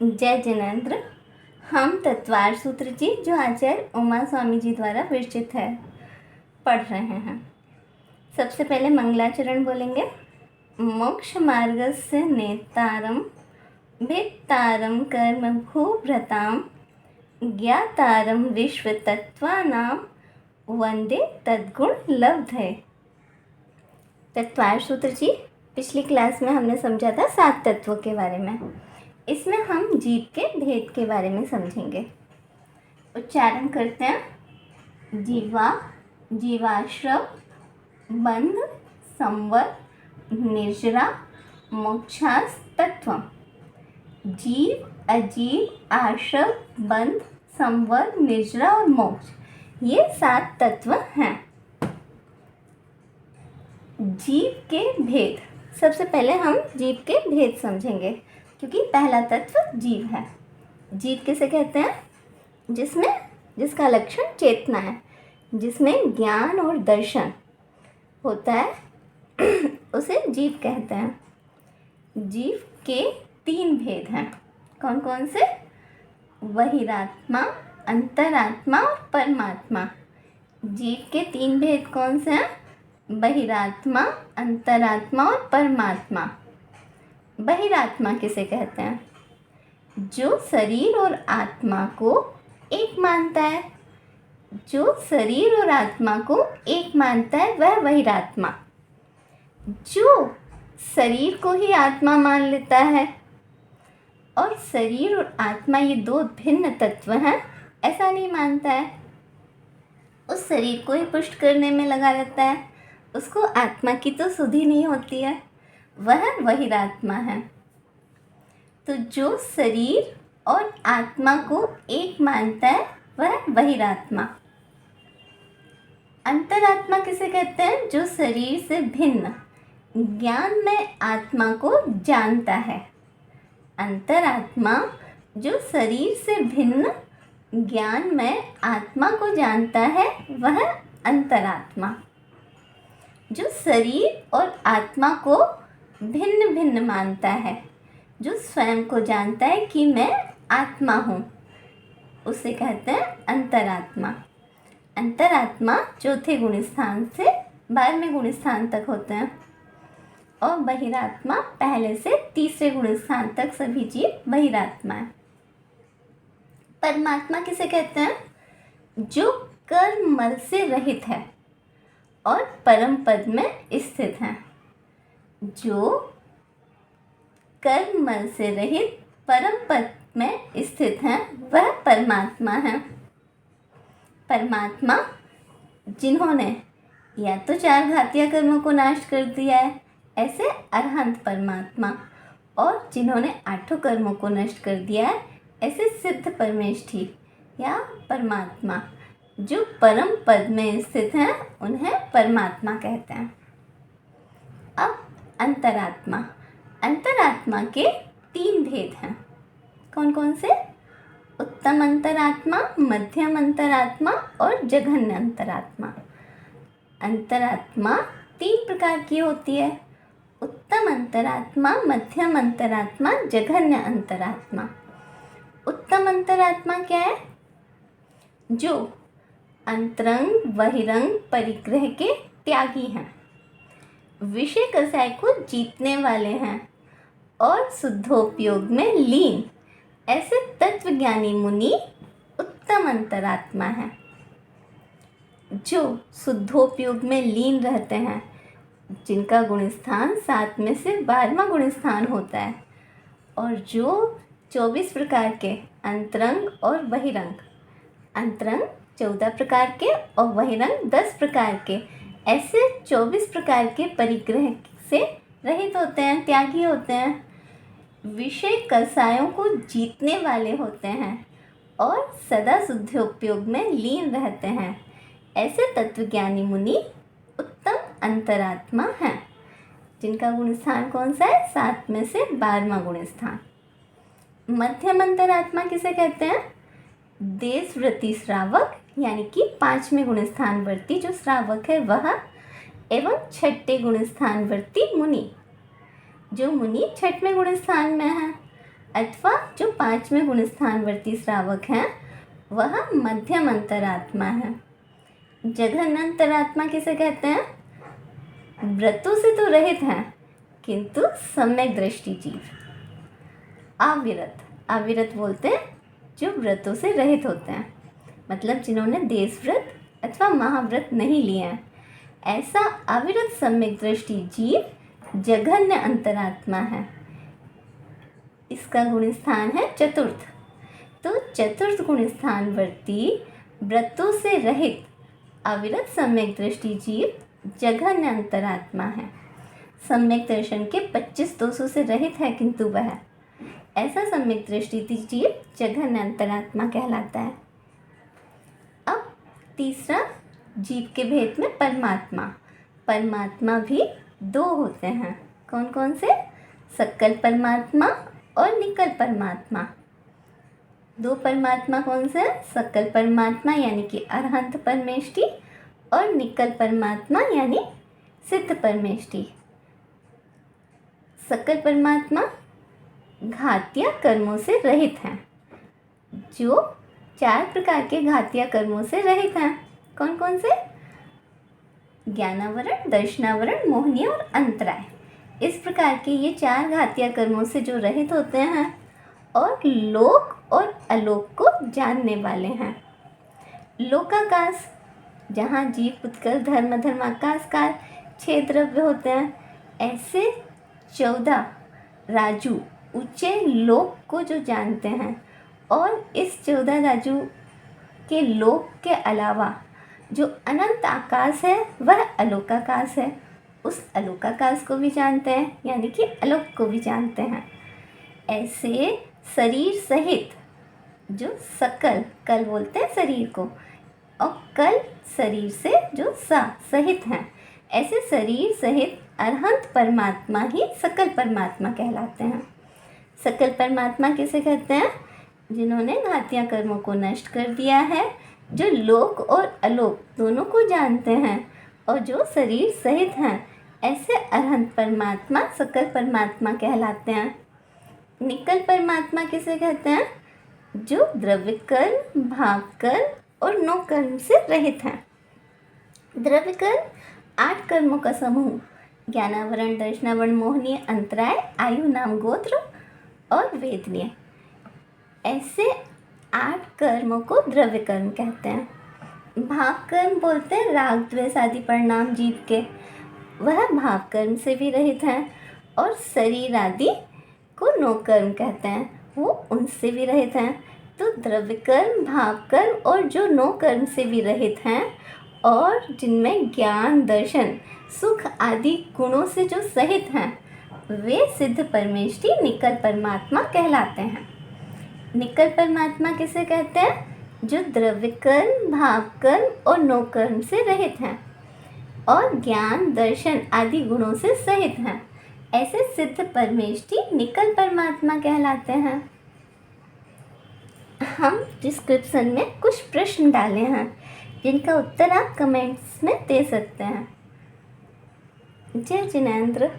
जय जिनेन्द्र। हम तत्वार सूत्र जी जो आचार्य उमा स्वामी जी द्वारा विरचित है पढ़ रहे हैं। सबसे पहले मंगलाचरण बोलेंगे। मोक्ष मार्गस्य नेतारम भेत्तारम कर्म भूभ्रताम ज्ञातारम विश्व तत्वानां वंदे तद्गुण लब्धये। तत्वार सूत्र जी पिछली क्लास में हमने समझा था 7 तत्वों के बारे में। इसमें हम जीव के भेद के बारे में समझेंगे। उच्चारण करते हैं। जीवा, जीवाश्रव, बंध, संवर, निर्जरा, मोक्षास तत्वम। जीव, अजीव, आश्रव, बंध, संवर, निर्जरा और मोक्ष, ये 7 तत्व हैं। जीव के भेद। सबसे पहले हम जीव के भेद समझेंगे, क्योंकि पहला तत्व जीव है। जीव किसे कहते हैं? जिसका लक्षण चेतना है, जिसमें ज्ञान और दर्शन होता है, उसे जीव कहते हैं। जीव के 3 भेद हैं। कौन कौन से? बहिरात्मा, अंतरात्मा और परमात्मा। जीव के 3 भेद कौन से हैं? बहिरात्मा, अंतरात्मा और परमात्मा। बहिरात्मा किसे कहते हैं? जो शरीर और आत्मा को एक मानता है। जो शरीर और आत्मा को एक मानता है वह बहिरात्मा। जो शरीर को ही आत्मा मान लेता है और शरीर और आत्मा ये 2 भिन्न तत्व हैं, ऐसा नहीं मानता है, उस शरीर को ही पुष्ट करने में लगा रहता है, उसको आत्मा की तो सुधि नहीं होती है, वह बहिरात्मा है। तो जो शरीर और आत्मा को एक मानता है वह बहिरात्मा। अंतरात्मा किसे कहते हैं? जो शरीर से भिन्न ज्ञान में आत्मा को जानता है। अंतरात्मा जो शरीर से भिन्न ज्ञान में आत्मा को जानता है वह अंतरात्मा। जो शरीर और आत्मा को भिन्न भिन्न मानता है, जो स्वयं को जानता है कि मैं आत्मा हूँ, उसे कहते हैं अंतरात्मा। अंतरात्मा 4थे गुण स्थान से 12वें गुण स्थान तक होते हैं और बहिरात्मा पहले से 3रे गुण स्थान तक सभी जीव बहिरात्मा है। परमात्मा किसे कहते हैं? जो कर्म मल से रहित है और परम पद में स्थित हैं। जो कर्म मल से रहित परम पद में स्थित हैं वह परमात्मा है। परमात्मा जिन्होंने या तो 4 घातीय कर्मों को नाश कर दिया है, ऐसे अरहंत परमात्मा, और जिन्होंने 8 कर्मों को नष्ट कर दिया है, ऐसे सिद्ध परमेष्ठी या परमात्मा। जो परम पद में स्थित हैं उन्हें परमात्मा कहते हैं। अब अंतरात्मा। अंतरात्मा के 3 भेद हैं। कौन कौन से? उत्तम अंतरात्मा, मध्यम अंतरात्मा और जघन्य अंतरात्मा। अंतरात्मा 3 प्रकार की होती है। उत्तम अंतरात्मा, मध्यम अंतरात्मा, जघन्य अंतरात्मा। उत्तम अंतरात्मा क्या है? जो अंतरंग बहिरंग परिग्रह के त्यागी हैं, विषय कसाय को जीतने वाले हैं और शुद्धोपयोग में लीन, ऐसे तत्वज्ञानी मुनि उत्तम अंतरात्मा है। जो शुद्धोपयोग में लीन रहते हैं, जिनका गुण स्थान 7 में से 12वां गुण स्थान होता है, और जो 24 प्रकार के अंतरंग और बहिरंग, अंतरंग 14 प्रकार के और बहिरंग 10 प्रकार के, ऐसे 24 प्रकार के परिग्रह से रहित होते हैं, त्यागी होते हैं, विषय कसायों को जीतने वाले होते हैं और सदा शुद्धोपयोग में लीन रहते हैं, ऐसे तत्वज्ञानी मुनि उत्तम अंतरात्मा हैं। जिनका गुण स्थान कौन सा है? 7 में से 12वां गुण स्थान। मध्यम अंतरात्मा किसे कहते हैं? देशव्रती श्रावक, यानी कि 5वें गुण स्थान वर्ती जो श्रावक है वह, एवं 6ठे गुण स्थान वर्ती मुनि। जो मुनि 6वें गुण स्थान में है अथवा जो 5वें गुणस्थानवर्ती श्रावक हैं वह मध्यम अंतरात्मा है। जघन्य अंतरात्मा किसे कहते हैं? व्रतों से तो रहित हैं किंतु सम्यक दृष्टि जीव। अविरत बोलते हैं जो व्रतों से रहित होते हैं, मतलब जिन्होंने देश व्रत अथवा महाव्रत नहीं लिए हैं। ऐसा अविरत सम्यक दृष्टि जीव जघन्य अंतरात्मा है। इसका गुणस्थान है चतुर्थ। तो चतुर्थ गुणस्थानवर्ती व्रतों से रहित अविरत सम्यक दृष्टि जीव जघन्य अंतरात्मा है। सम्यक दर्शन के 25 दोषों से रहित है किंतु वह, ऐसा सम्यक दृष्टि जीव जघन्य अंतरात्मा कहलाता है। अब तीसरा, जीव के भेद में परमात्मा भी दो होते हैं। कौन कौन से? सकल परमात्मा और निकल परमात्मा। दो परमात्मा कौन से? सकल परमात्मा यानी कि अरहंत परमेष्टि और निकल परमात्मा यानी सिद्ध परमेष्टि। सकल परमात्मा घातिया कर्मों से रहित हैं, जो 4 प्रकार के घातिया कर्मों से रहित हैं। कौन कौन से? ज्ञानावरण, दर्शनावरण, मोहनीय और अंतराय। इस प्रकार के ये 4 घातिया कर्मों से जो रहित होते हैं और लोक और अलोक को जानने वाले हैं। लोकाकाश, जहाँ जीव, उत्कल, धर्म, धर्माकाश काल 6 द्रव्य होते हैं, ऐसे 14 राजू ऊंचे लोक को जो जानते हैं। और इस 14 राजू के लोक के अलावा जो अनंत आकाश है वह अलोकाकाश है। उस अलोकाकाश को भी जानते हैं, यानी कि अलोक को भी जानते हैं। ऐसे शरीर सहित जो सकल, कल बोलते हैं शरीर को, और कल शरीर से जो सहित हैं, ऐसे शरीर सहित अरहंत परमात्मा ही सकल परमात्मा कहलाते हैं। सकल परमात्मा किसे कहते हैं? जिन्होंने घातिया कर्मों को नष्ट कर दिया है, जो लोक और अलोक दोनों को जानते हैं और जो शरीर सहित हैं, ऐसे अरहंत परमात्मा सकल परमात्मा कहलाते हैं। निकल परमात्मा किसे कहते हैं? जो द्रव्य कर्म, भाव कर्म और नो कर्म से रहित हैं। द्रव्य कर्म 8 कर्मों का समूह, ज्ञानावरण, दर्शनावरण, मोहनीय, अंतराय, आयु, नाम, गोत्र और वेदनीय। ऐसे 8 कर्मों को द्रव्य कर्म कहते हैं। भाव कर्म बोलते हैं राग, द्वेष आदि परिणाम जीव के, वह भाव कर्म से भी रहित हैं। और शरीर आदि को नो कर्म कहते हैं, वो उनसे भी रहित हैं। तो द्रव्य कर्म, भाव कर्म और जो नो कर्म से भी रहित हैं और जिनमें ज्ञान, दर्शन, सुख आदि गुणों से जो सहित हैं, वे सिद्ध परमेष्टि निकल परमात्मा कहलाते हैं। निकल परमात्मा किसे कहते हैं? जो द्रव्य कर्म, भाव कर्म और नो कर्म से रहित हैं और ज्ञान, दर्शन आदि गुणों से सहित हैं। ऐसे सिद्ध परमेष्टि निकल परमात्मा कहलाते हैं। हम डिस्क्रिप्शन में कुछ प्रश्न डाले हैं जिनका उत्तर आप कमेंट्स में दे सकते हैं। जय जिनेंद्र।